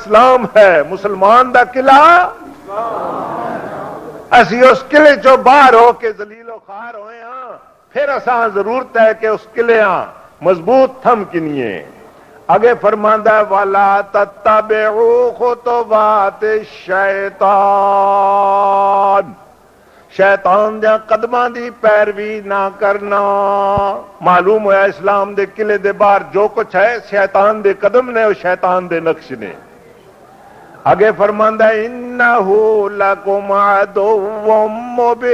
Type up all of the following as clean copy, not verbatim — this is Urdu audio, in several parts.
اسلام ہے، مسلمان دا قلعہ اسی اس قلعے چو باہر ہو کے ذلیل و خوار ہوئے ہاں، پھر اساں ضرورت ہے کہ اس قلعے مضبوط تھم کنیے۔ اگے فرماندا ہے والا تتبعوا خطوات الشیطان، شیطان دے قدماں دی پیروی نہ کرنا۔ معلوم ہوا اسلام دے قلعے دے باہر جو کچھ ہے شیطان دے قدم نے اور شیطان دے نقش نے۔ اگے فرماندا ہے انہ لکم عدو مبین،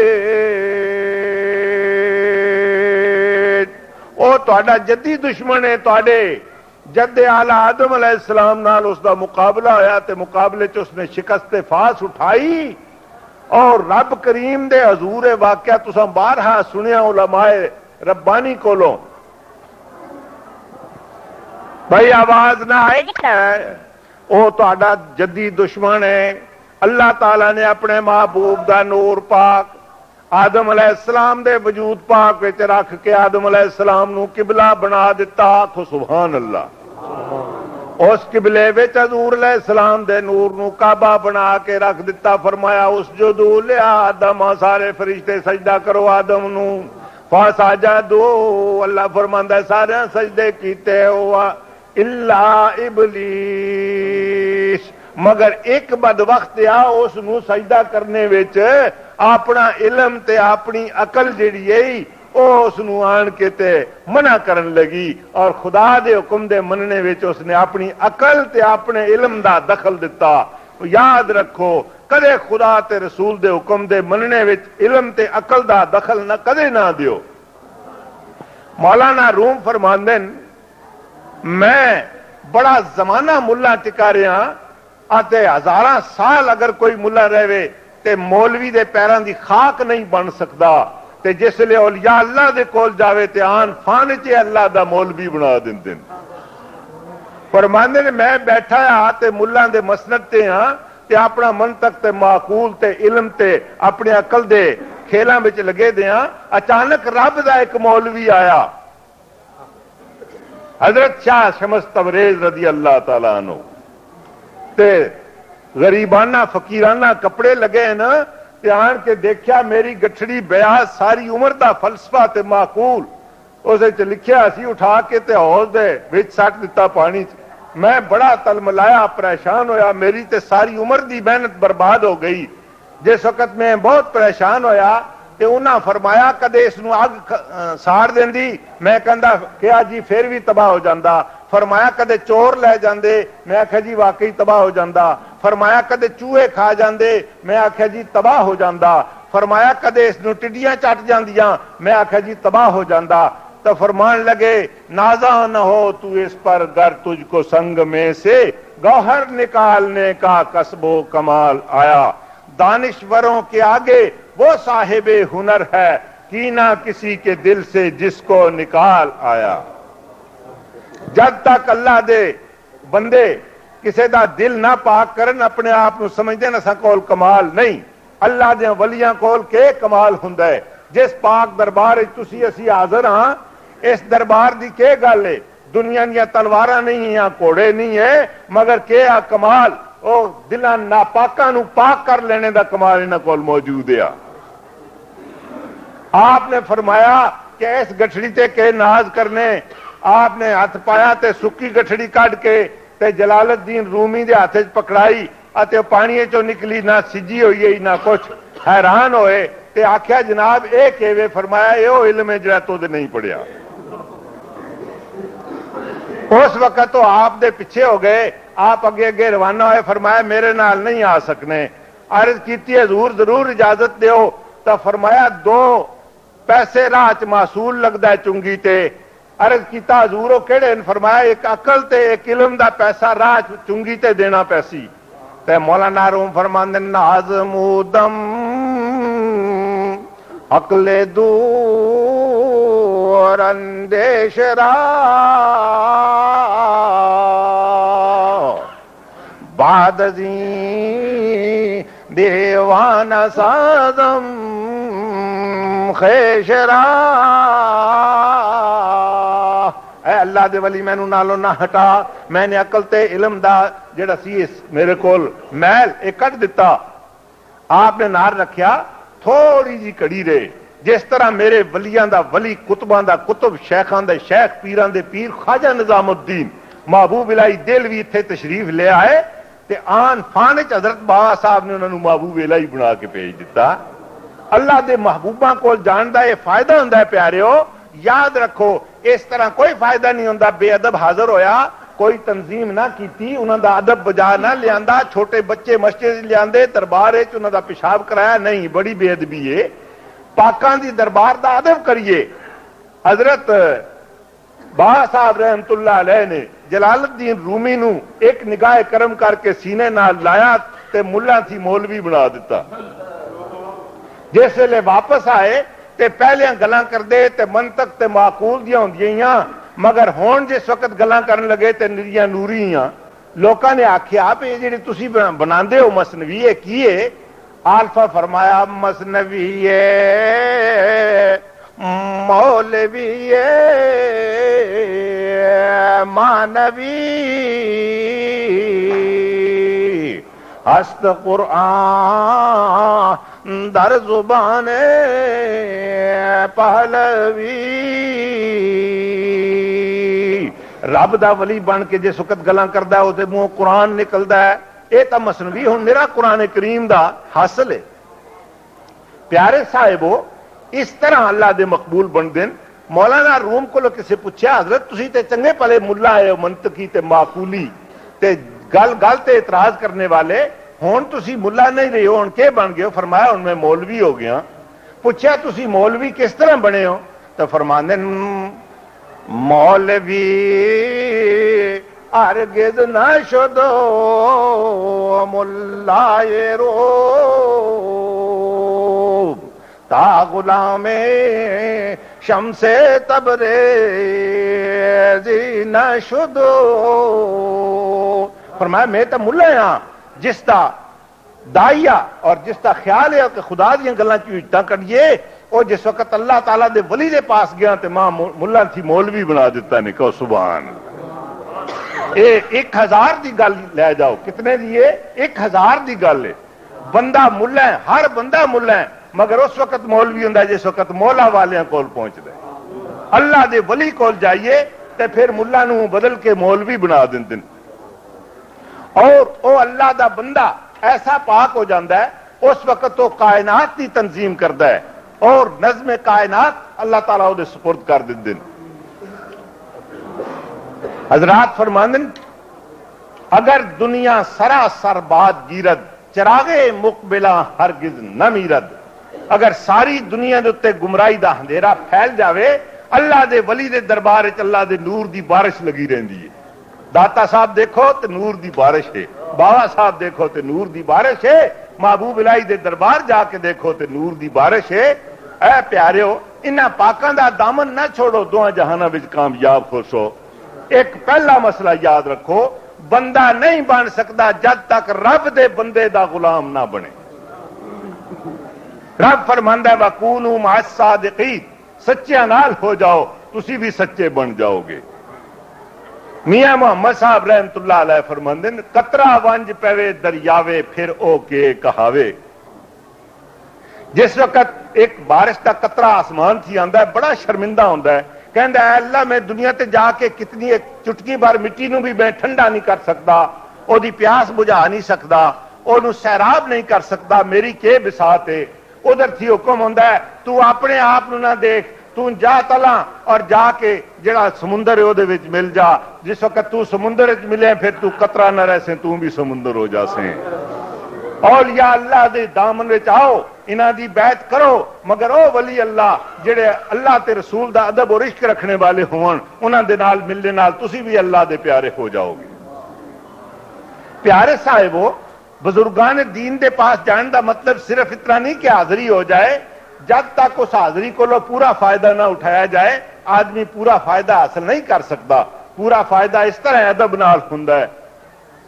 او تہاڈا جدی دشمن ہے، تہاڈے جد اعلی آدم علیہ السلام نال اس دا مقابلہ ہویا تے مقابلے چ اس نے شکست فاس اٹھائی، اور رب کریم دے حضور واقعہ تساں بارہا سنیا علماء ربانی کولوں۔ بھائی آواز نہ آئے، وہ تہاڈا جدی دشمن ہے۔ اللہ تعالیٰ نے اپنے محبوب دا نور پاک آدم علیہ السلام دے وجود پاک وچ رکھ کے آدم علیہ السلام نو قبلہ بنا دیتا۔ آکھو سبحان اللہ۔ اس قبلے وچ حضور علیہ السلام دے نور نو کعبہ بنا کے رکھ دیتا، فرمایا اسجدوا لآدم، سارے فرشتے سجدہ کرو آدم نو۔ فسجدوا، اللہ فرماندا ہے سارے سجدے کیتے ہوا الا ابلیس، مگر ایک بد وقت آ اس نو سجدہ کرنے وچ اپنا علم تے اپنی عقل جڑی ہے او اس نو آن کے تے منع کرن لگی، اور خدا دے حکم دے مننے وچ اس نے اپنی عقل تے اپنے علم دا دخل دتا۔ یاد رکھو کدے خدا تے رسول دے حکم دے مننے وچ علم تے عقل دا دخل نہ کدے نہ دیو۔ مولانا روم فرماندے میں بڑا زمانہ ملا ٹکا رہا آتے ہزاراں سال اگر کوئی ملا رہے تے مولوی دے پیراں دی خاک نہیں بن سکتا، تے جس لئے اولیاء اللہ دے کول جاوے تے آن فان چے اللہ دا مولوی بنا دن دن۔ فرماندے نے میں بیٹھا ہاں تے ملہ دے مسند تے ہاں تے اپنا منطق تے معقول تے علم تے اپنے عقل دے کھیلاں بچ لگے دے ہاں، اچانک رب دا ایک مولوی آیا، حضرت شاہ شمس تبریز رضی اللہ تعالیٰ عنہ، تے غریبانہ فقیرانہ کپڑے لگے نا، تے آن کے دیکھیا میری گٹھڑی بیاس ساری عمر دا فلسفہ تے معقول اسے چ لکھیا اسی اٹھا کے تے حوض دے وچ سٹ دتا پانی چ۔ میں بڑا تلملایا پریشان ہویا، میری تے ساری عمر دی محنت برباد ہو گئی۔ جس وقت میں بہت پریشان ہویا تے انہاں فرمایا کدے اس نو اگ ساڑ دیندی، میں کہندا کیا جی پھر بھی تباہ ہو جاندا۔ فرمایا کدے چور لے جاندے، میں آکھیا جی واقعی تباہ ہو جاندا۔ فرمایا کدے چوہے کھا جاندے، میں آکھیا جی تباہ ہو جاندا۔ فرمایا کدے اس نو ٹڈیاں چٹ جاندیاں، میں آکھیا جی تباہ ہو جاندا۔ تو فرمان لگے نازا نہ ہو تو اس پر گر تجھ کو سنگ میں سے گوہر نکالنے کا کسب و کمال آیا، دانشوروں کے آگے وہ صاحب ہنر ہے کینہ کسی کے دل سے جس کو نکال آیا۔ جب تک اللہ دے بندے کسی دا دل نہ پاک کرن اپنے آپ کو سمجھتے نہ سا کول کمال نہیں، اللہ دے ولیاں کول کے کمال ہوندا ہے۔ جس پاک دربار تسی اسی حاضر ہاں، اس دربار دی کے گل ہے، دنیا دیا تلواراں نہیں ہیں، کوڑے نہیں ہے، مگر کے آ کمال او دلاں ناپاکاں نو پاک کر لینے دا کمال انہاں کول موجود ہے۔ آپ نے فرمایا کہ اس گٹھڑی تے کے ناز کرنے، آپ نے ہاتھ پایا تے سکی گٹھڑی کڈ کے تے جلال الدین رومی دے ہاتھ پکڑائی اتے پانی چو نکلی، نہ سجی ہوئی ہے نہ کچھ۔ حیران ہوئے تے آکھیا جناب اے کیویں؟ فرمایا اے او علم ہے جڑا تو دے نہیں پڑھیا۔ اس وقت تو آپ دے پیچھے ہو گئے، آپ اگے اگے روانہ ہوئے، فرمایا میرے نال نہیں آ سکنے۔ عرض کیتی حضور ضرور اجازت دیو، تو فرمایا 2 پیسے راہ چ معصول لگدا ہے چنگی تے۔ عرض کیتا حضور کیڑے؟ فرمایا ایک عقل تے ایک علم دا پیسہ راہ چنگی تے دینا پیسی۔ تے مولانا روم فرماندے نازم دم عقل دور اندیش را بعد ازیں دیوان سازم خیش را۔ اے اللہ اللہ دے ولی مینوں نالوں نہ ہٹا، میں نے عقل تے علم دا جڑا سی میرے کول محل یہ کٹ دیتا. آپ نے نار رکھیا تھوڑی جی کڑی رہے. جس طرح میرے ولیاں دا ولی، کتباں دا کتب، شیخاں دا شیخ، پیران دے پیر خواجہ نظام الدین محبوب الہی دہلوی اتنے تشریف لے آئے تے آن فان وچ حضرت بابا صاحب نے انہوں نے محبوب الہی بنا کے بھیج دیتا. اللہ دے محبوباں کول جان دا یہ فائدہ ہوندا ہے پیاریو. یاد رکھو اس طرح کوئی فائدہ نہیں ہوندا. بے ادب حاضر ہویا، کوئی تنظیم نہ کیتی، انہاں دا ادب بجا نہ لیاندا، چھوٹے بچے مسجد لیاندے دربار وچ انہاں دا پیشاب کرایا، نہیں، بڑی بے ادبی ہے. پاکاں دی دربار دا ادب کریے. حضرت بابا صاحب رحمت اللہ علیہ نے جلال الدین رومی نو ایک نگاہ کرم کر کے سینے نال لایا تے ملا تھی مولوی بنا دیتا. جس ویلے واپس آئے تے پہلیاں گلاں کردے تے منطق تے معقول دیاں ہوندیاں، مگر ہون جس وقت گلاں کرن لگے تے نریاں نوریاں. لوکاں نے آکھیا پہ جڑی تسی بناندے ہو مثنوی ہے کی ہے؟ آلفا فرمایا مثنوی مولوی مانوی ہست قرآن در زبان پہلوی. رب دا ولی بن کے جس وقت گلاں کردا ہے وہ منہ قرآن نکلدا ہے. یہ تو مثنوی ہوں میرا قرآن کریم دا حاصل ہے. پیارے صاحبو اس طرح اللہ دے مقبول بن دین. مولانا روم کو کسی پوچھا حضرت تسی تے چنگے پلے ملا ہے منطقی تے معقولی تے گل گل تے اعتراض کرنے والے، ہون تسی ملا نہیں رہے ہو، ہن کے بن گئے ہو؟ فرمایا ہن میں مولوی ہو گیا. پوچھا تسی مولوی کس طرح بنے ہو؟ تو فرماندے مولوی ہرگز نہ شدو ملائے رو تا غلام شمس تبریزی نہ شدو. فرمایا میں تو ملا ہاں جس دا دائیا اور جس دا خیال ہے کہ خدا دیاں گلاں چیٹاں کڈیے، اور جس وقت اللہ تعالیٰ دے ولی دے پاس گیا تے ماں ملا تھی مولوی بنا دیتا نے. کہو سبحان اللہ. 1000 دی گل لے جاؤ، کتنے دی ہے؟ 1000 دی گل ہے. بندہ ملا ہے، ہر بندہ ملا ہے، مگر اس وقت مولوی ہوندا جس وقت مولا والیاں کول پہنچدا ہے. اللہ دے ولی کول جائیے تے پھر ملا نو بدل کے مولوی بنا دیندے، اور او اللہ دا بندہ ایسا پاک ہو جاندا ہے اس وقت تو کائنات دی تنظیم کردا ہے اور نظم کائنات اللہ تعالیٰ دے سپرد کر دیندے. حضرات فرماندن اگر دنیا سراسر باد گیرد چراغے مقبلہ ہرگز نہ میرد. اگر ساری دنیا دے اتنے گمراہی دا اندھیرا پھیل جاوے، اللہ دے ولی دے دربار وچ اللہ دے نور دی بارش لگی رہندی ہے. داتا صاحب دیکھو تے نور دی بارش ہے، بابا صاحب دیکھو تے نور دی بارش ہے، محبوب الہی دے دربار جا کے دیکھو تے نور دی بارش ہے. اے پیاریو انہاں پاکاں دا دامن نہ چھوڑو، دعا جہاناں وچ کامیاب ہوسو. ایک پہلا مسئلہ یاد رکھو، بندہ نہیں بن سکتا جد تک رب دے بندے دا غلام نہ بنے. رب فرماندا ہے وَكُونُوا مَعَ الصَّادِقِينَ، سچیاں نال ہو جاؤ تسی بھی سچے بن جاؤ گے. میاں محمد صاحب رحمت اللہ علیہ فرماندے نے قطرہ ونج پوے دریاوے پھر او کے کہاوے. جس وقت ایک بارش کا قطرہ آسمان تھی آندا ہے بڑا شرمندہ ہوندا ہے، کہندا ہے اللہ میں دنیا تے جا کے کتنی ایک چٹکی بار مٹی نو بھی میں ٹھنڈا نہیں کر سکتا، او دی پیاس بجھا نہیں سکتا، اونوں سیراب نہیں کر سکتا، میری کے بساط ہے. ادھر تھی حکم ہوندا ہے تو اپنے آپ نو نہ دیکھ، تو جا تلا اور جا کے جڑا سمندر ہے دے وچ مل جا. جس وقت تو سمندر وچ ملے پھر تو قطرہ نہ رہ سے، تو بھی سمندر ہو جا سے. اولیاء اللہ دے دامن وچ آؤ، انہاں دی بیعت کرو، مگر او ولی اللہ جڑے اللہ تے رسول دا ادب اور عشق رکھنے والے ہون، انہاں دے نال ملنے نال تسی بھی اللہ دے پیارے ہو جاؤ گے. پیارے صاحبو بزرگان دین دے پاس جان دا مطلب صرف اتنا نہیں کہ حاضری ہو جائے. جب تک اس حاضری کو پورا فائدہ نہ اٹھایا جائے آدمی پورا فائدہ حاصل نہیں کر سکتا. پورا فائدہ اس طرح ادب نال ہوندا ہے.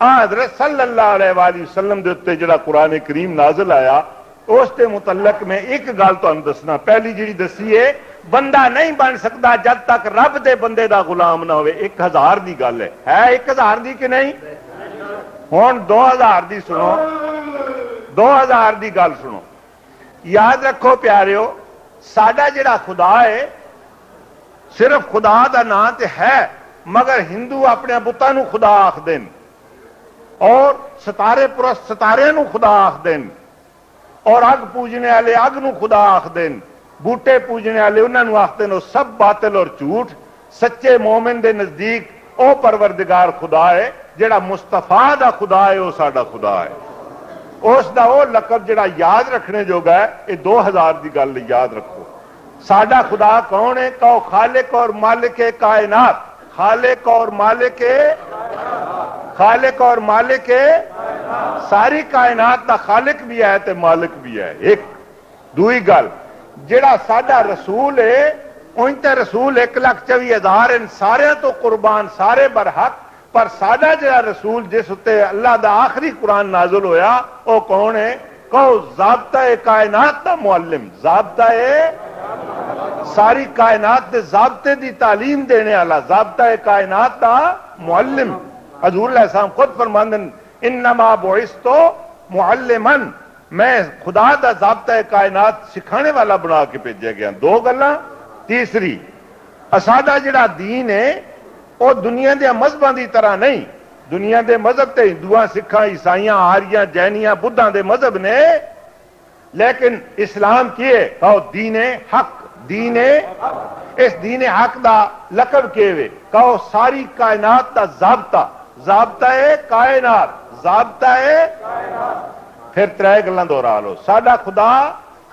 حضرت صلی اللہ علیہ وآلہ وسلم دے اتنے جڑا قرآن کریم نازل آیا اس کے متعلق میں ایک گل تمہیں دسنا. پہلی جڑی دسی ہے بندہ نہیں بن سکتا جب تک رب دے بندے دا غلام نہ ہوئے. 1000 دی گل ہے 1000 دی کہ نہیں؟ ہن 2000 دی سنو, 2000 دی گل سنو. یاد رکھو پیاریو, ساڈا جڑا خدا ہے صرف خدا دا نام تے ہے, مگر ہندو اپنے بتاں نو خدا آکھدے نے, اور ستارے پرست ستارے نو خدا آکھدے نے, اور اگ پوجنے والے اگ نو خدا آکھدے نے, بوٹے پوجنے والے انہاں نو آکھدے نے. سب باطل اور جھوٹ. سچے مومن دے نزدیک او پروردگار خدا ہے جڑا مصطفیٰ دا خدا ہے, او ساڈا خدا ہے. اس دا او لقب جڑا یاد رکھنے جوگا ہے, یہ 2000 دی گل یاد رکھو. ساڈا خدا کون ہے؟ کہو خالق اور مالک کائنات. خالق اور مالک, خالق اور مالک ساری کائنات دا خالق بھی ہے تے مالک بھی ہے. ایک دوئی گل, جڑا ساڈا رسول ہے ان تے رسول 1,24,000 ان سارے تو قربان, سارے برحق. پر ساڈا جڑا رسول جس اتے اللہ دا آخری قرآن نازل ہویا او کون ہے؟ کہو ضابطہ کائنات دا معلم. ضابطہ ساری کائنات دے ضابطے دی تعلیم دینے والا, ضابطہ کائنات دا معلم. حضور علیہ السلام خود فرماندن انما بعثت معلما, میں خدا دا ضابطہ کائنات سکھانے والا بنا کے بھیجا گیا. 2 گلاں. تیسری, ساڈا جڑا دین ہے وہ دنیا دے مذہباں دی طرح نہیں. دنیا دے مذہب تے ہندوؤں, سکھاں, عیسائیاں, آریاں, جینیاں, بدھاں دے مذہب نے, لیکن اسلام کی ہے؟ کہو دین حق. دین, اس دین حق دا لقب کیوے؟ کہو ساری کائنات دا ضابطہ. ضابطہ کائنات, ضابطہ پھر 3 گلاں دہرا لو. ساڈا خدا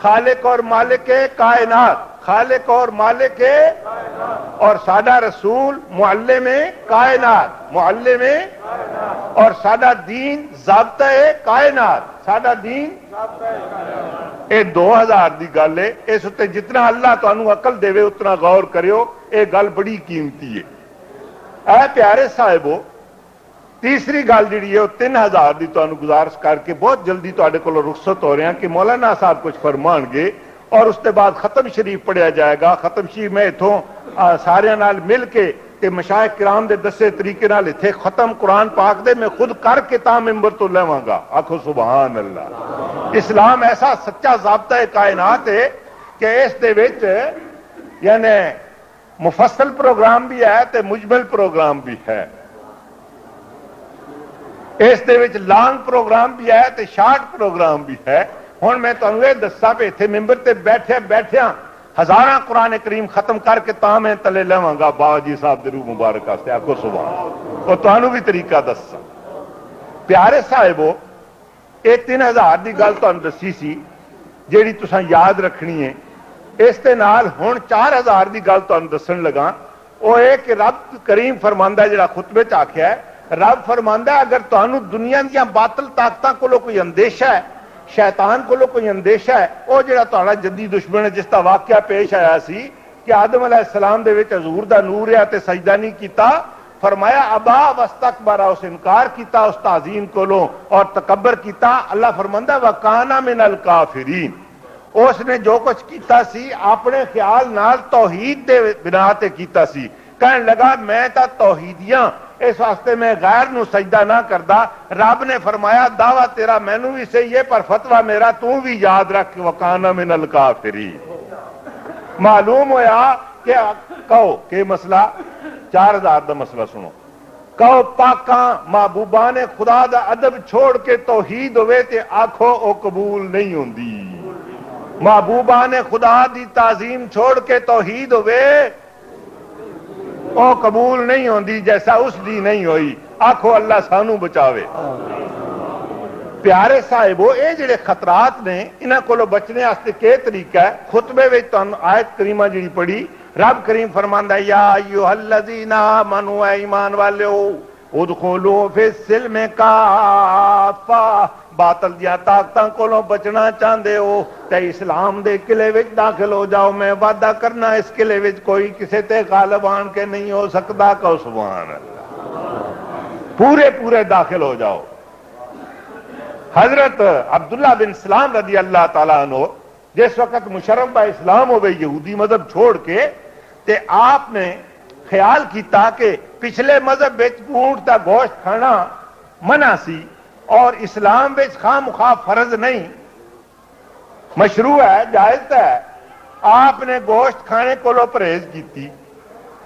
خالق اور مالک کائنات, خالق اور مالک, اور ساڈا رسول معلم کائنات, معلم, اور ساڈا دین ضابطہ کائنات. ساڈا دین یہ 2000 دی گل ہے. اس تے جتنا اللہ تانوں عقل دے اتنا غور کریو. یہ گل بڑی قیمتی ہے. اے پیارے صاحبو, تیسری گل جڑی ہے وہ 3000 دی تانوں گزارش کر کے بہت جلدی تواڈے کولوں رخصت ہو رہے ہیں کہ مولانا صاحب کچھ فرمان گے, اور اس کے بعد ختم شریف پڑھیا جائے گا. ختم شریف میں اتوں سارے نال مل کے تے مشائخ کرام دے دسے طریقے نال اتنے ختم قرآن پاک دے میں خود کر کے تا ممبر تو لواں گا. آکھو سبحان اللہ. اسلام ایسا سچا ضابطہ کائنات ہے کہ اس دے وچ یعنی مفصل پروگرام بھی ہے تے مجمل پروگرام بھی ہے. اس دے وچ لانگ پروگرام بھی ہے تے شارٹ پروگرام بھی ہے. ہن میں تانوں یہ دساں پہ اتنے ممبر تے بیٹھیاں ہزاراں قرآن کریم ختم کر کے تا میں تلے لواں گا بابا جی صاحب دے روح مبارک واسطے. آکھو سبحان. اور تانوں بھی طریقہ دساں. پیارے صاحبو, یہ 3000 دی گل تانوں دسی سی جیڑی تساں یاد رکھنی ہے. اس دے نال ہن 4000 دی گل تانوں دسن لگا. وہ ہے کہ رب کریم فرماندا ہے, جڑا خطبے چ آکھیا ہے, رب فرماندا ہے اگر تانوں دنیا دیاں باطل طاقتاں کولوں کوئی اندیشہ ہے, شیطان کولوں کوئی اندیشہ ہے, وہ جڑا تہاڈا جدی دشمن ہے جس دا واقعہ پیش آیا سی کہ آدم علیہ السلام دے وچ حضور دا نور ہے تے سجدہ نہیں کیتا, فرمایا ابا واستکبر, اس انکار کیتا اس تعظیم کولوں اور تکبر کیتا. اللہ فرماندا وکانا من الکافرین, اس نے جو کچھ کیتا سی اپنے خیال نال توحید دے بنا تے کیتا سی. کہنے لگا میں تا توحیدیاں, اس واسطے میں غیر نو سجدہ نہ کردا. رب نے فرمایا دعویٰ تیرا مینوں بھی صحیح ہے پر فتویٰ میرا تو بھی یاد رکھ, وکانا من الکافرین. معلوم ہویا کہ کہو کہ مسئلہ 4000 دا مسئلہ سنو. کہو پاکاں محبوبان خدا دا ادب چھوڑ کے توحید ہوئے تے آکھو او قبول نہیں ہوندی. محبوبان خدا دی تعظیم چھوڑ کے توحید ہوئے او قبول نہیں ہوندی, جیسا اس دی نہیں ہوئی. آکھو اللہ سانو بچاوے. پیارے صاحبو, اے جڑے خطرات نے انہاں کولوں بچنے واسطے کے طریقہ ہے. خطبے وچ تانوں آیت کریمہ جڑی پڑھی, رب کریم فرماندا ہے یا ایھا الذین آمنوا, اے ایمان والو, ادخلوا فی السلم کافہ, باطل دیاں طاقتاں کولوں بچنا چاہندے ہو تے اسلام دے قلعے وچ داخل ہو جاؤ. میں وعدہ کرنا اس قلعے وچ کوئی کسے تے غالب آن کے نہیں ہو سکتا. کہ سبحان اللہ. پورے داخل ہو جاؤ. حضرت عبداللہ بن سلام رضی اللہ تعالیٰ عنہ جس وقت مشرف با اسلام ہوئے یہودی مذہب چھوڑ کے تے آپ نے خیال کیتا کہ پچھلے مذہب بچ اونٹ دا گوشت کھانا منع سی اور اسلام بچ خواہ مخواہ فرض نہیں، مشروع ہے، جائز ہے، آپ نے گوشت کھانے کو پرہیز کیتی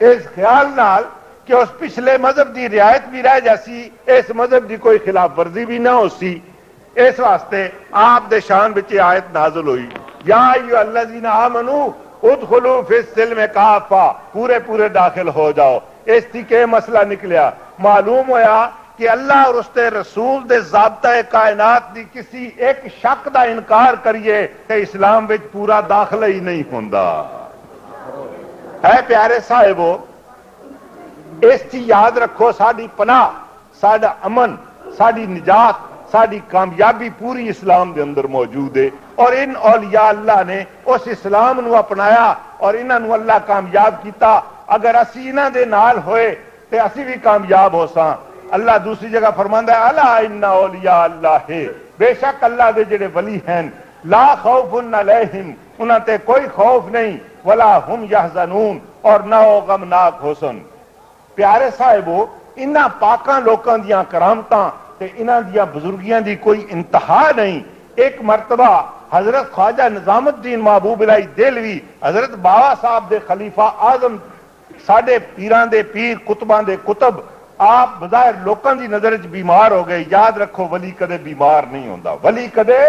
اس خیال نال کہ اس پچھلے مذہب دی رعایت بھی رہ جاسی، اس مذہب دی کوئی خلاف ورزی بھی نہ ہو سی، اس واسطے آپ دے شان بچ آیت نازل ہوئی، یا ایھا الذین آمنوا ادخلوا فی السلم کافہ، پورے داخل ہو جاؤ۔ اس تھی کہ مسئلہ نکلیا، معلوم ہویا کہ اللہ اور اس کے رسول دے ضابطۂ کائنات دی کسی ایک شک دا انکار کریے کہ اسلام وچ پورا داخلہ ہی نہیں ہوندا۔ ہے پیارے صاحبو، اس کی یاد رکھو، ساری پناہ، ساڈا امن، ساری نجات، ساری کامیابی پوری اسلام دے اندر موجود ہے، اور ان اولیاء اللہ نے اس اسلام نو اپنایا اور انہاں نو اللہ کامیاب کیتا۔ اگر اسی انہاں دے نال ہوئے تے اسی بھی کامیاب ہو ساں۔ اللہ دوسری جگہ فرماندا ہے الا ان اولیاء اللہ، بے شک اللہ دے جڑے ولی ہیں، لا خوف علیہم، انہاں تے کوئی خوف نہیں، ولا ہم یحزنون، اور نہ ہو غمناک حسن۔ پیارے صاحبو، انہاں پاکاں لوکاں دیاں کرامتاں تے انہاں دیاں بزرگیاں دی کوئی انتہا نہیں۔ ایک مرتبہ حضرت خواجہ نظام الدین محبوب الہی دہلوی، حضرت بابا صاحب دے خلیفہ اعظم، ساڈے پیراں دے پیر، کتباں دے کتب، آپ بظاہر لوکاں دی نظر وچ بیمار ہو گئے۔ یاد رکھو، ولی کدے بیمار نہیں ہوندا، ولی کدے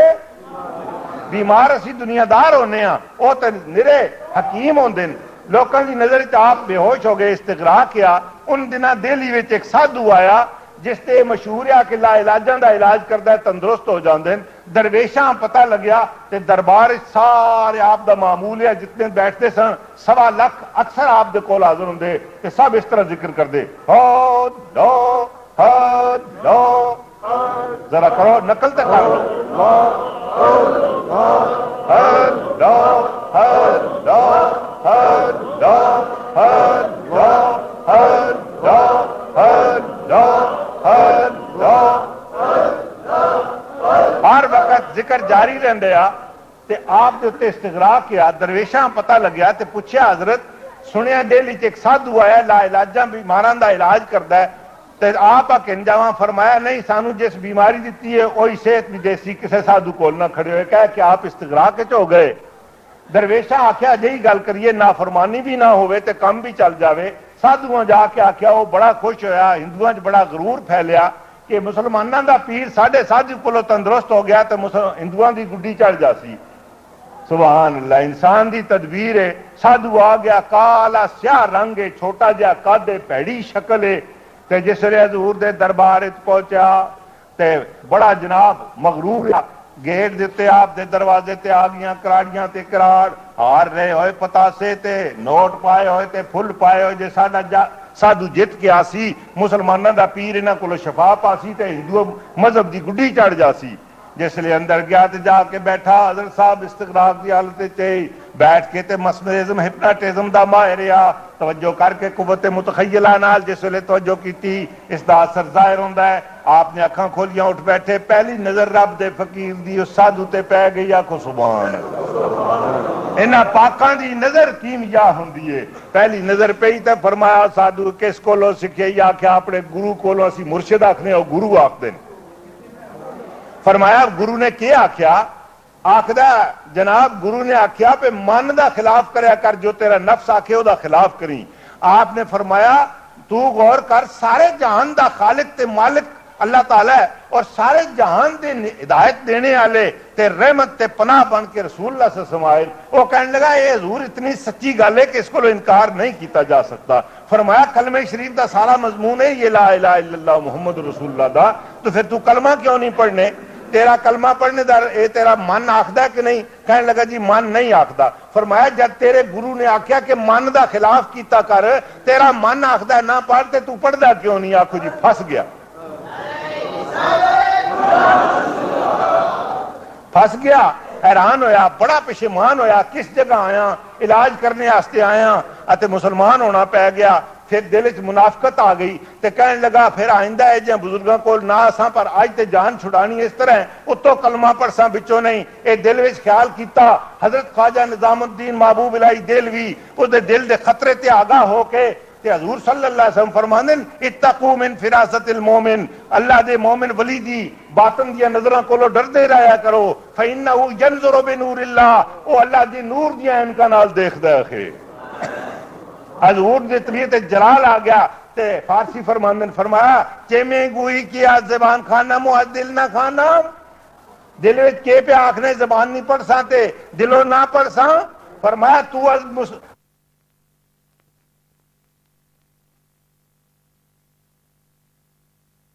بیمار اسی دنیا دار ہونے ہاں، وہ تے نرے حکیم ہوندے نے۔ لوکاں دی نظر وچ آپ بے ہوش ہو گئے، استغراء کیا۔ ان دنوں دہلی وچ ایک سادھو آیا جس تے مشہور ہے کہ لا علاجاں دا علاج کردا ہے، تندرست ہو جاندے ہیں۔ درویشاں پتہ لگیا تے دربار سارے آپ دا معمول ہے، جتنے بیٹھتے سن 1.25 لاکھ اکثر آپ دے کول حاضر ہوندے تے سب اس طرح ذکر کردے، ہو لو ہو لو، ذرا کرو نقل تے کر لو، ہر وقت ذکر جاری رہندے آ۔ تے آپ دے تے استغراء کیا، درویشاں پتہ لگیا تے پوچھیا حضرت سنیا دہلی چ ایک سادھو آیا لا علاجاں بیماراں دا علاج کردا ہے، تے آپ کن جاواں؟ فرمایا نہیں، سانو جس بیماری دیتی ہے وہی صحت بھی دیسی، کسے سادھو کول نہ کھڑے ہوئے۔ کہا کہ آپ استغراء کے ہو گئے۔ درویشاں آکھیا جہی گل کریے، نافرمانی بھی نہ ہوئے تے کم بھی چل جاوے۔ سادھواں جا کے آکھیا، وہ بڑا خوش ہویا، ہندوؤں چ بڑا غرور پھیلیا کہ مسلماناں دا پیر ساڈے سادھو کولوں تندرست ہو گیا تے ہندوؤں دی گڈی چڑھ جاسی۔ سبحان اللہ، انسان دی تدبیر ہے۔ سادھو آ گیا، کالا سیاہ رنگ ہے، چھوٹا جہا قد ہے، پیڑی شکل ہے، تے جس ویلے حضور دے دربار پہنچا تے بڑا جناب مغرور گیٹ دیتے، آپ دے دروازے تے آ گیا کراڑیاں تے کراڑ، ہار رہے ہوئے پتاسے تے نوٹ پائے ہوئے تے پھل پائے ہوئے، جے ساڈا سادھو جت کے آسی، مسلمانوں دا پیر انہاں کولوں شفا پاسی تے ہندو مذہب دی گڈی چڑھ جاسی۔ جس لئے اندر گیا تے جا کے بیٹھا، حضرت صاحب استغراق دی حالت چاہی بیٹھ کے تے مسمرزم ہپناٹزم دا ماہر آ، توجہ کر کے قوت متخیلہ نال جس ویلے توجہ کیتی، اس دا اثر ظاہر ہوندا ہے۔ آپ نے اکھاں کھولیاں، اٹھ بیٹھے، پہلی نظر رب دے فقیر دی اس سادھو تے پہ گئی، آکھو سبحان اللہ۔ انہاں پاکاں دی نظر کیمیا ہوندی ہے۔ پہلی نظر پئی تے فرمایا سادھو کس کولوں سکھائی؟ آکھیا اپنے گرو کولوں، اسی مرشد آکھنے او گرو آکھدے نے۔ فرمایا گرو نے کیا آکھیا؟ آکھدا جناب گرو نے آکھیا پہ من دا خلاف کریا کر، جو تیرا نفس آکھے او دا خلاف کریں۔ آپ نے فرمایا تو غور کر، سارے جہان دا خالق تے مالک اللہ تعالی ہے، اور سارے جہان دے ہدایت دینے والے تے رحمت تے پناہ بن کے رسول اللہ صلی اللہ علیہ وسلم۔ وہ کہنے لگا اے حضور اتنی سچی گل ہے کہ اس کو انکار نہیں کیتا جا سکتا۔ فرمایا کلمہ شریف دا سارا مضمون ہے یہ لا الہ الا اللہ محمد رسول اللہ دا، تو پھر تو کلمہ کیوں نہیں پڑھنے؟ تیرا کلمہ پڑھنے دا اے تیرا من آخدا ہے کہ نہیں؟ کہنے لگا جی من نہیں آخدا۔ فرمایا جب تیرے گرو نے آکھیا کہ من دا خلاف کیتا کر، تیرا من آخدا ہے نہ پڑھتے، تو پڑھدا کیوں نہیں؟ آکھو جی پھس گیا، پھس گیا، حیران ہویا، بڑا پشیمان ہویا، کس جگہ آیا، علاج کرنے واسطے آیا اتے مسلمان ہونا پی گیا۔ پھر دل وچ منافقت آ گئی تے کہنے لگا پھر آئندہ ہے جہاں بزرگاں کول نہ آساں پر آج تے جان چھڑانی اس طرح ہے اتو کلمہ پڑھساں بچوں نہیں اے دل وچ خیال کیتا حضرت خواجہ نظام الدین محبوب الہی دہلوی او دے دل دے خطرے تے آگاہ ہو کے تے حضور صلی اللہ علیہ وسلم فرماندے اتقوا من فراست المومن اللہ دے مومن ولی دی باطن دی نظراں کولو ڈردے رہیا کرو فإنه ينظر بنور اللہ او اللہ دی نور دی عینکاں نال دیکھدا ہے حضور دے طبیعت جلال آ گیا تے فارسی فرماندن فرمایا چیمیں گوئی کیا زبان کھانا دل نہ کھانا دل وچ کے پہ آکھنے زبان نہیں پڑھ سا تے دلوں نہ پڑھ سا فرمایا تو از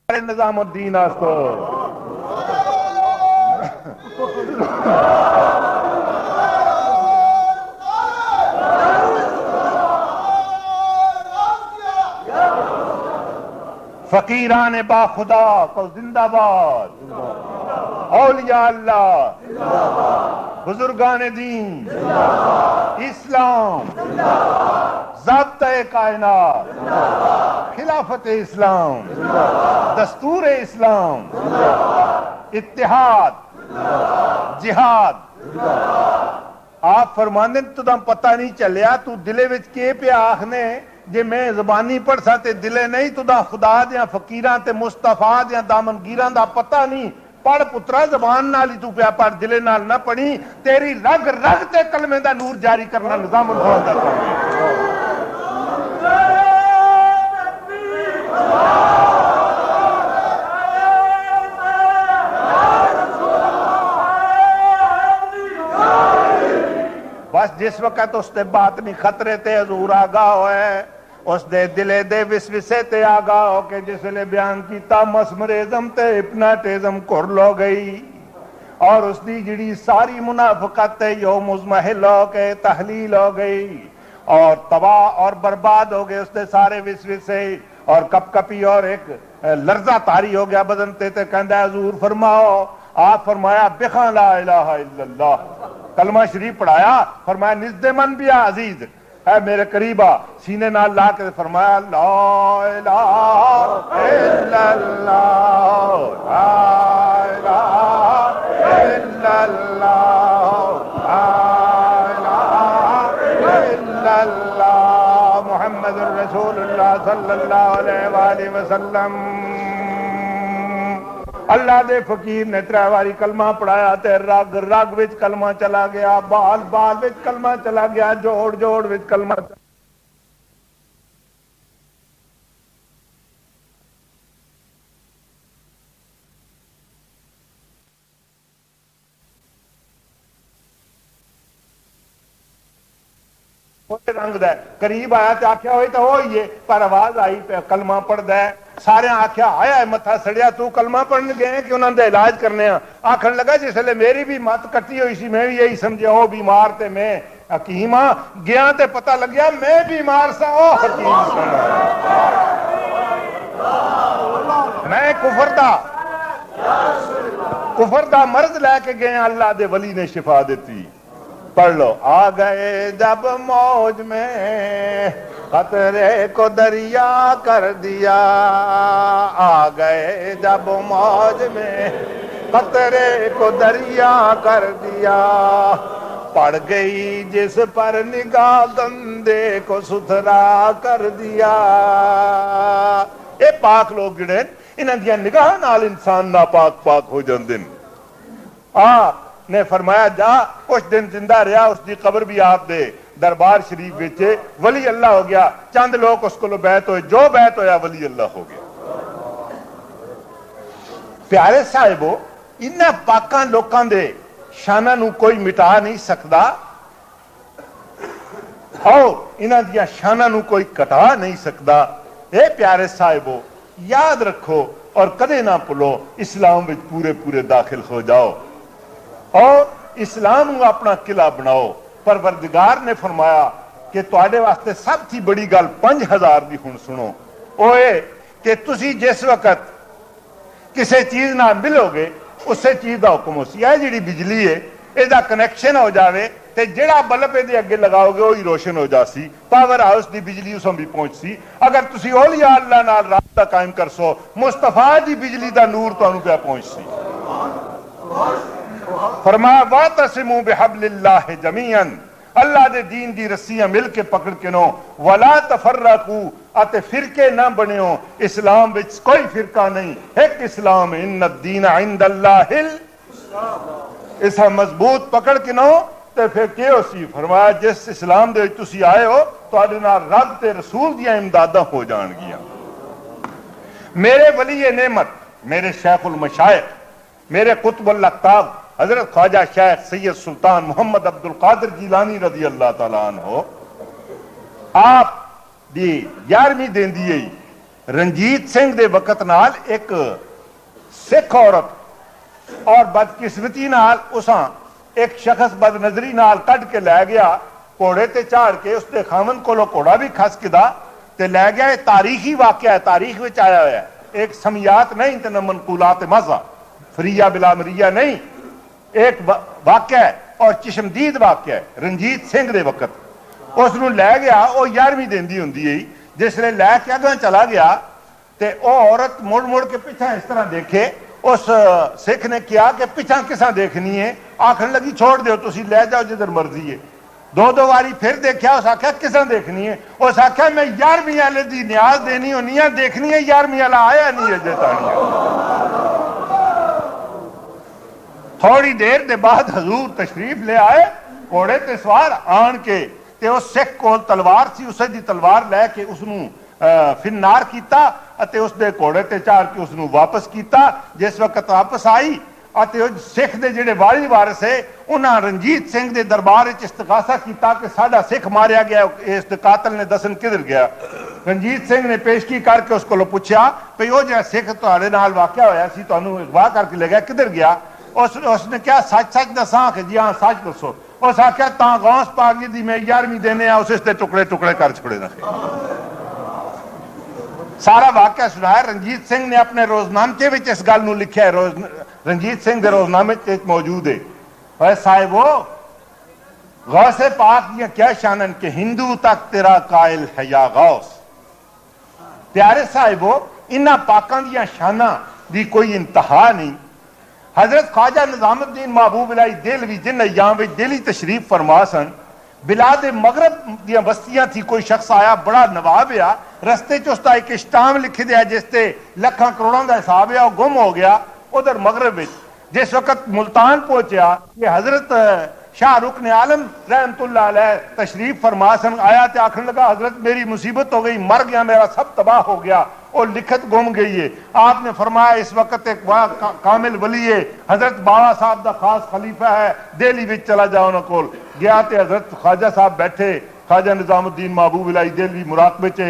نظام الدین آستو فقیران با خدا کو زندہ باد اولیاء اللہ بزرگان دین اسلام ضابطہ کائنات خلافت اسلام دستور اسلام اتحاد جہاد آپ فرماندے تو پتہ نہیں چلیا تو دلے وچ کے پہ آخنے جے میں زبانی پڑھ سا تے دلے نہیں تو دا خدا دیاں فقیران تے مصطفیٰ دیاں دامنگیران دا پتہ نہیں پڑھ پترا زبان نال ہی تو پیا پڑھ دلے نال نہ پڑھی تیری رگ رگ تے کلمے دا نور جاری کرنا نظام الدین دا کام ہے بس جس وقت اس تے باطنی خطرے تے حضور آگاہ ہوئے اس دے دلے دے وسوسے تے آگاہ ہو کے جس لئے بیان کیتا مسمرزم تے ہپناٹزم کر لو گئی اور اس دی جڑی ساری منافقت تے یوم مزمحل ہو کے تحلیل ہو گئی اور تباہ اور برباد ہو گئے اس دے سارے وسوسے اور کپ کپی اور ایک لرزہ طاری ہو گیا بدن تے کہندہ حضور فرماؤ آپ فرمایا بخان لا الہ الا اللہ کلمہ شریف پڑھایا فرمایا نزد من بھی عزیز اے میرے قریبا سینے نال لا کے فرمایا لا الہ الا اللہ لا الہ الا اللہ لا الہ الا اللہ محمد رسول اللہ صلی اللہ علیہ وآلہ وسلم اللہ دے فقیر نے ترے واری کلمہ پڑھایا تے رگ رگ وچ کلمہ چلا گیا بال بال وچ کلمہ چلا گیا جوڑ جوڑ وچ کلمہ چلا رنگ دے قریب آیا تے آکھیا ہوئی تو ہوئی ہے پر آواز آئی پہ کلمہ پڑھ دے سارے آکھیا آیا ہے متھا سڑیا تو کلمہ پڑھنے گئے کہ انہوں نے علاج کرنے ہیں آکھن لگا جس لئے میری بھی مت کٹی ہوئی سی میں بھی یہی سمجھا ہو بیمار تے میں حکیم ہاں گیا تے پتہ لگیا میں بیمار سا او حکیم سا میں کفر دا مرض لے کے گئے اللہ دے ولی نے شفا دیتی پڑھ لو آ گئے جب موج میں خطرے کو دریا کر دیا آ گئے جب موج میں خطرے کو دریا کر دیا پڑ گئی جس پر نگاہ گندے کو ستھرا کر دیا اے پاک لوگ جڑے انہاں دیاں نگاہ نال انسان ناپاک پاک ہو جاندے نے فرمایا جا اس دن زندہ رہا اس دی قبر بھی آپ دے دربار شریف وچے ولی اللہ ہو گیا چند لوگ اس کو بیعت ہوئے جو بیعت ہویا ولی اللہ ہو گیا پیارے صاحبو انہاں پاکاں لوکاں دے شانہ نو کوئی مٹا نہیں سکدا اور انہاں دیا شانہ نو کوئی کٹا نہیں سکدا اے پیارے صاحبو یاد رکھو اور کدے نہ پلو اسلام وچ پورے پورے داخل ہو جاؤ اور اسلام کو اپنا قلعہ بناؤ پروردگار نے فرمایا کہ تواڈے واسطے سب تھی بڑی گل 5000 دی ہن سنو اوے کہ تسی جس وقت کسی چیز نہ ملو گے اسے چیز دا حکم ہو سی ہے جیڑی بجلی ہے اے دا کنیکشن ہو جاوے تے جڑا بلب دے اگے لگاؤ گے وہی روشن ہو جاسی، پاور ہاؤس دی بجلی اسوں بھی پہنچ سی۔ اگر تسی اولیاء اللہ نال رابطہ قائم کر سو، مصطفیٰ دی بجلی دا نور تانوں پہ پہنچ سی۔ فرمایا واعتصموا بحبل اللہ جمیعا، اللہ دے دین دی رسیاں مل کے پکڑ کے نو، ولا تفرقوا، اتے فرقے نہ بنیو، اسلام وچ کوئی فرقہ نہیں، ایک اسلام، ان الدین عند اللہ اسا مضبوط پکڑ کے نو تے پھر کی ہو سی؟ فرمایا جس اسلام دے تسی آئے ہو تواڈے نال رب تے رسول دیاں امداداں ہو جان گیاں۔ میرے ولی نعمت، میرے شیخ المشائخ، میرے قطب الاقطاب حضرت خواجہ شیخ سید سلطان محمد عبد القادر جیلانی رضی اللہ تعالیٰ عنہ، آپ دی 11ویں دن دی رنجیت سنگھ دے وقت نال ایک سکھ عورت اور بدقسمتی نال اساں ایک شخص بد نظری نال کڈ کے لے گیا، گھوڑے تے چاڑ کے اس دے خاوند کولو گھوڑا بھی کھس کدا تے لے گیا۔ یہ تاریخی واقعہ ہے، تاریخ وچ آیا ہوا ہے، ایک سمیات نہیں تے نہ منقولات مزہ، فریہ بلا مریہ نہیں، ایک واقعہ ہے اور چشمدید واقعہ ہے۔ رنجیت سنگھ دے وقت اس نو لے گیا، وہ 11ویں دن دی ہوندی ہے، جس نے لے کے اگاں چلا گیا تے او عورت مڑ مڑ کے پیچھے اس طرح دیکھے۔ اس سکھ نے کیا کہ پیچھا کساں دیکھنی ہے؟ آخر لگی چھوڑ دیو تسی لے جاؤ جدھر مرضی ہے۔ دو واری پھر دیکھا، اس آخیا کساں دیکھنی ہے؟ اس آخیا میں 11ویں والے دی نیاز دینی ہونی ہے، دیکھنی ہے 11ویں والا آیا نہیں ہے جے تانی۔ تھوڑی دیر دے بعد حضور تشریف لے آئے، گھوڑے تے سوار آن کے تے اس سکھ کول تلوار سی، اسے دی تلوار لے کے اس نو فنار کیتا اتے اس دے گھوڑے تے چار کے اس نو واپس کیتا۔ جس وقت واپس آئی اتے سکھ دے جڑے والی وارث ہے انہاں رنجیت سنگھ دے دربار وچ استغاثہ کیتا کہ ساڈا سکھ ماریا گیا، اس دے قاتل نے دسن کدھر گیا۔ رنجیت سنگھ نے پیشکی کر کے اس کو پوچھا بھئی او جڑا سکھ تہاڈے نال واقعہ ہویا سی، تانوں اغوا کر کے لے گیا، کدھر گیا؟ اس نے کیا سچ سچ دساں کہ جی ہاں سچ دسو۔ اس آخیا تاں غوث پاک دی میں 11ویں دینے آ، اس دے ٹکڑے ٹکڑے کر چھوڑے رکھے۔ سارا واقعہ سنایا۔ رنجیت سنگھ نے اپنے روزنامے وچ اس گل نو لکھیا ہے، رنجیت سنگھ دے روزنامے وچ موجود ہے۔ اے صاحبو، غوث پاک دیاں کیا شانن کہ ہندو تک تیرا قائل ہے یا غوث۔ پیارے صاحبو، انہاں پاکاں دیاں شاناں دی کوئی انتہا نہیں۔ حضرت خواجہ نظام الدین محبوب الہی دہلوی جن ایام وچ دہلی تشریف فرما سن، بلاد مغرب دیاں بستیاں تھی، کوئی شخص آیا بڑا نواب آ، رستے چ اس دا ایک اشٹام لکھ دیا جس تے لکھاں کروڑاں دا حساب ہے، وہ گم ہو گیا ادھر مغرب وچ۔ جس وقت ملتان پہنچیا کہ حضرت شاہ رکن عالم رحمت اللہ علیہ تشریف فرما سن، آیا تے آخر لگا حضرت میری مصیبت ہو گئی، مر گیا، میرا سب تباہ ہو گیا، اور لکھت گم گئی ہے۔ آپ نے فرمایا اس وقت ایک کامل ولی ہے، حضرت بابا صاحب دا خاص خلیفہ ہے، دہلی وچ چلا جاؤ انہاں کول۔ گیا تے حضرت خواجہ صاحب بیٹھے، خواجہ نظام الدین محبوب الہی دہلوی مراقبے چ،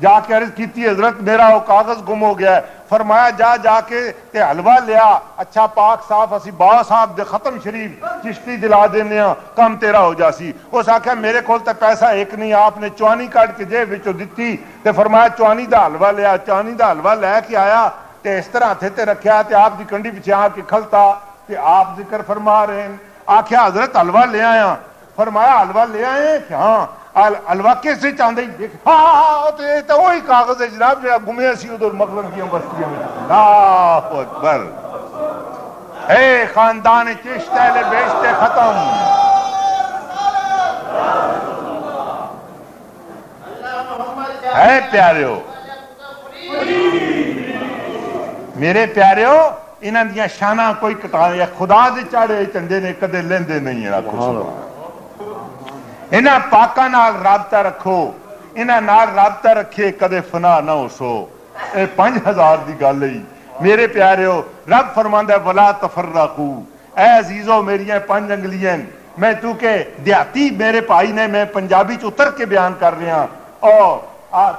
جا کے عرض کیتی حضرت میرا وہ کاغذ گم ہو گیا ہے۔ فرمایا جا کے تے حلوہ لیا، اچھا پاک صاف، اسی بابا صاحب دے ختم شریف چشتی دلا دینے ہاں، کام تیرا ہو جاسی۔ اس آخیا میرے کول تے پیسہ ایک نہیں۔ آپ نے چوانی کٹ کے جیب وچوں دتی تے فرمایا چوانی دا حلوہ لیا، چوانی دا حلوہ لے کے آیا تے اس طرح ہتھے تے رکھیا تے آپ دی کنڈی پیچھے آ کے کھلتا تے آپ ذکر فرما رہے ہیں۔ آخیا حضرت حلوہ لے آیا۔ فرمایا حلوہ لے آئے کہ ہاں، حلوہ کس سے چاہتے دیکھ، ہاں تو وہی کاغذ ہے جناب جہاں گھومے سی ادھر مغرب کی بستیوں میں۔ اللہ اکبر، اے خاندان چشت اہل بیشت ختم۔ اے پیاریو، میرے پیاریو، انہاں دیاں شاناں کوئی کٹا، خدا دے چاڑے چنڈے نے کدے لیندے نہیں ہیں۔ انہاں پاکاں نال رابطہ رکھو، انہاں نال رابطہ رکھے کدے فنا نہ ہو سو۔ اے 5000 دی گل ہے میرے پیاریو۔ رب فرماندا ہے ولا تفرقوا، اے عزیزو میریاں 5 انگلیاں، میں تو کہ دیہاتی میرے بھائی نے، میں پنجابی چ اتر کے بیان کر رہا، اور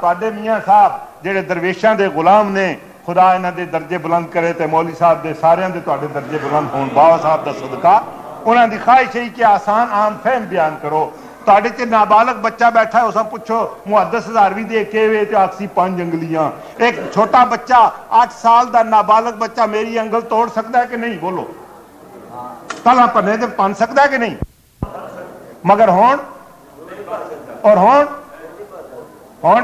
تواڈے میاں صاحب جڑے درویشاں دے غلام نے، خدا انہاں دے درجے بلند کرے تے مولوی صاحب دے ساریاں دے تواڈے درجے بلند ہون، بابا صاحب دا صدقہ۔ انہاں دی خواہش ہے کہ آسان عام فہم بیان کرو۔ تواڈے تے نابالغ بچہ بیٹھا ہے، اساں پوچھو محدث ہزاروی دے کے وے تے آکسی 5 انگلیاں۔ ایک چھوٹا بچہ 8 سال دا نابالغ بچہ میری انگل توڑ سکتا ہے کہ نہیں؟ بولو، تلا پنے تے پن سکتا ہے کہ نہیں؟ مگر ہون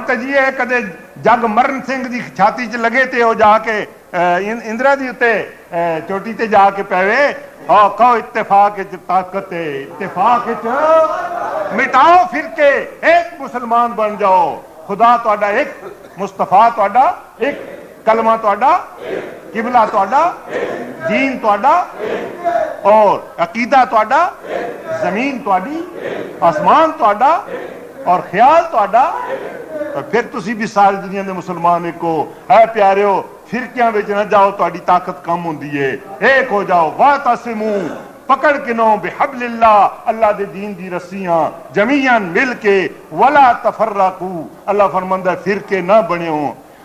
تے جی ہے کدے جگ مرن سنگھ دی چھاتی چ لگے تے او جا کے اندرا دی اتے چوٹی تے جا کے پیوے کہو اتفاق طاقت ہے، اتفاق مٹاؤ فرقے، ایک مسلمان بن جاؤ، خدا تہاڈا ایک، مصطفیٰ تہاڈا ایک، کلمہ تہاڈا، قبلہ تہاڈا، دین تہاڈا اور عقیدہ تہاڈا، زمین تہاڈی، آسمان تہاڈا اور خیال تہاڈا، اور پھر تسی بھی ساری دنیا دے مسلمان ایک ہو۔ اے پیاریو فرقیاں وچ نہ جاؤ، تہاڈی طاقت کم ہوندی ہے، ایک ہو جاؤ، واعتصموا پکڑ کے نو بحبل اللہ، اللہ دے دین دی رسیاں، جمیعاً مل کے، ولا تفرقوا، اللہ فرماندا ہے فرقے نہ بنیو۔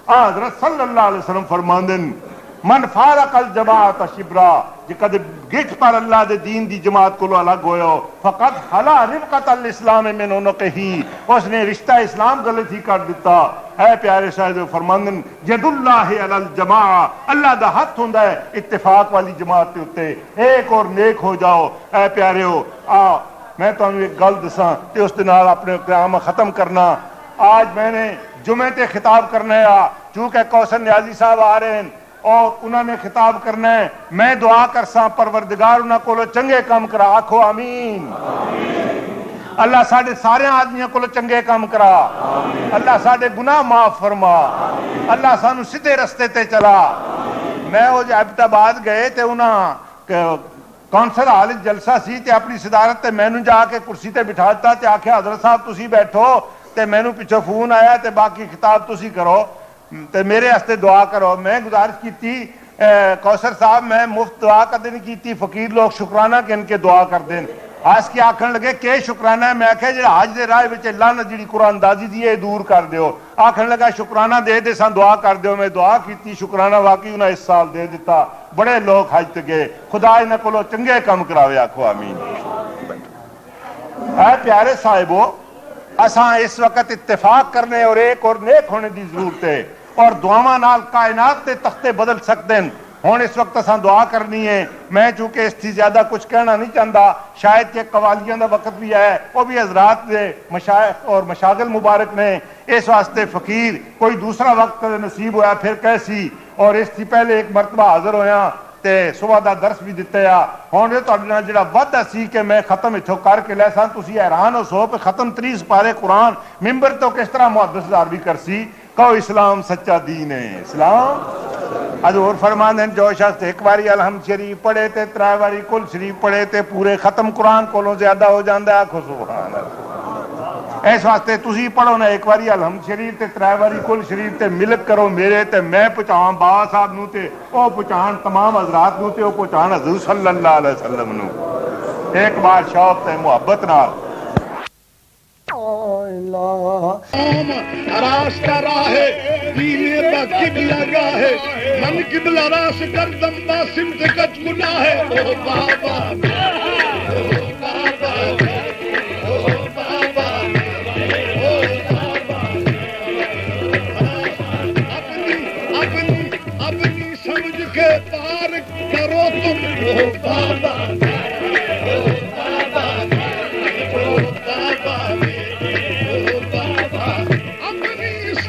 حضرت صلی اللہ علیہ وسلم فرماندے من فارق الجماعت شبرا، جے کدے گٹھ پر اللہ دے دین دی جماعت کو الگ ہویا فقط حلا رفقت الاسلام من عنقہ، اس نے رشتہ اسلام غلط ہی کر دیتا۔ اے پیارے شاہد فرماندن ید اللہ علی الجماع، اللہ دا ہاتھ ہوندا ہے اتفاق والی جماعت تے اوتے، ایک اور نیک ہو جاؤ۔ اے پیاریو میں تانوں ایک گل دساں تے اس دے نال اپنے کلام ختم کرنا۔ آج میں نے جمعے تے خطاب کرنا ہے، چونکہ کوثر نیازی صاحب آ رہے ہیں اور انہوں نے خطاب کرنا ہے، میں دعا کرساں پروردگار انہاں کولو چنگے کام کرا، آکھو آمین۔ اللہ ساڈے سارے آدمیاں کولو چنگے کام کرا، اللہ ساڈے گناہ معاف فرما، اللہ سانو سیدھے رستے تے چلا۔ میں وہ عبد آباد گئے تے انہاں کونسل ہال جلسہ سی تے اپنی صدارت تے مینوں جا کے کرسی تے بٹھا دیتا تے آکھیا حضرت صاحب تسی بیٹھو تے مینوں پیچھے فون آیا تے باقی خطاب تسی کرو تے میرے واسطے دعا کرو۔ میں گزارش کیتی کوثر صاحب میں مفت دعا کدے نہیں کیتی، فقیر لوگ شکرانہ کہ ان کے دعا کر دین۔ آج کے آکھن لگے کہ شکرانہ ہے، میں آکھیا جڑا حج دے راہ وچ لعنت جڑی قرآن اندازی دی ہے دور کر دیو۔ آکھن لگا شکرانہ دے دے سان دعا کر دیو، میں دعا کیتی، شکرانہ واقعی انہاں اس سال دے دیتا، بڑے لوگ حج تے گئے، خدا انہاں کولو چنگے کام کراوے، آکھو آمین۔ اے پیارے صاحبو اساں اس وقت اتفاق کرنے اور ایک اور نیک ہونے دی ضرورت ہے، اور دعاواں نال کائنات دے تختے بدل سکتے ہیں۔ ہوں اس وقت اساں دعا کرنی ہے، میں چونکہ اس تھی زیادہ کچھ کہنا نہیں چاہتا، شاید کہ قوالیاں دا وقت بھی ہے، وہ بھی حضرات دے مشائخ اور مشاغل مبارک نے، اس واسطے فقیر کوئی دوسرا وقت نصیب ہویا پھر کیسی، اور اس تھی پہلے ایک مرتبہ حاضر ہویا تے صبح دا درس بھی دتے آ۔ ہوں یہ تہاڈے نال جڑا وعدہ سی کہ میں ختم اتھوں کر کے لے ساں، تسی حیران ہو سو کہ ختم 30 پارے قرآن ممبر تو کس طرح محدث بھی کرسی۔ کہو اسلام سچا دین ہے، اسلام۔ حضور فرماندے ہیں جو شخص ایک باری الحمد شریف پڑھے تے 3 باری کل شریف پڑھے تے پورے ختم قرآن کولوں زیادہ ہو جاندا ہے، آکھو سبحان اللہ۔ اس واسطے تسی پڑھو نا ایک باری الحمد شریف تے 3 باری کل شریف تے ملک کرو میرے تے میں پہچان بابا صاحب نو تے او پہچان تمام حضرات نو تے او پہچان حضور صلی اللہ علیہ وسلم نو، ایک بار شوق تے محبت نال۔ راستہ راہ دینے دا قبلہ گاہ ہے، من قبلہ راس گردم باسم سے کچھ گناہ ہے۔ او بابا او بابا او بابا او بابا، اپنی سمجھ کے پار کرو تم۔ او بابا او بابا او بابا پیاری او بابا او بابا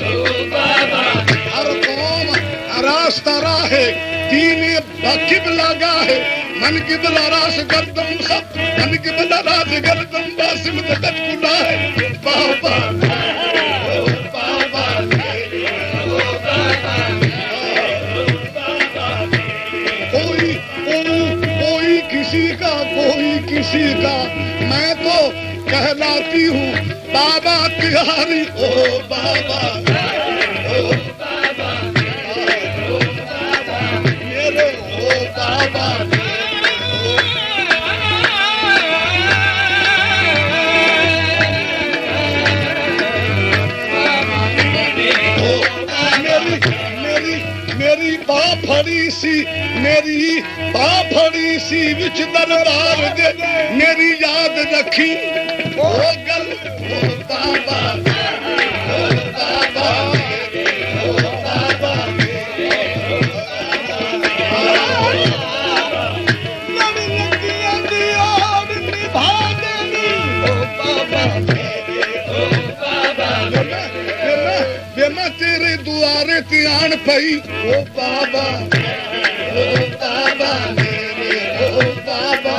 او بابا او بابا او راستہ راہ دین قبلہ گاہ ہے، من قبلہ راس گردم سب، من قبلہ راس گردم باسم تکت کلا ہے۔ بابا او بابا او بابا، کوئی کسی کا کوئی کسی کا، میں تو کہلاتی ہوں بابا تیاری۔ او بابا او بابا میرے او ਮੇਰੀ ਬਾਹ ਫੜੀ ਸੀ ਮੇਰੀ ਬਾਹ ਫੜੀ ਸੀ ਵਿੱਚ ਦਰਬਾਰ ਦੇ ਮੇਰੀ ਯਾਦ ਰੱਖੀ ਉਹ ਗੱਲ ਉਹ ਬਾਬਾ ਤੇਰੇ ਦੁਆਰੇ ਤੇ ਆਣ ਪਈ ਓ ਬਾਬਾ ਮੇਰੇ ਓ ਬਾਬਾ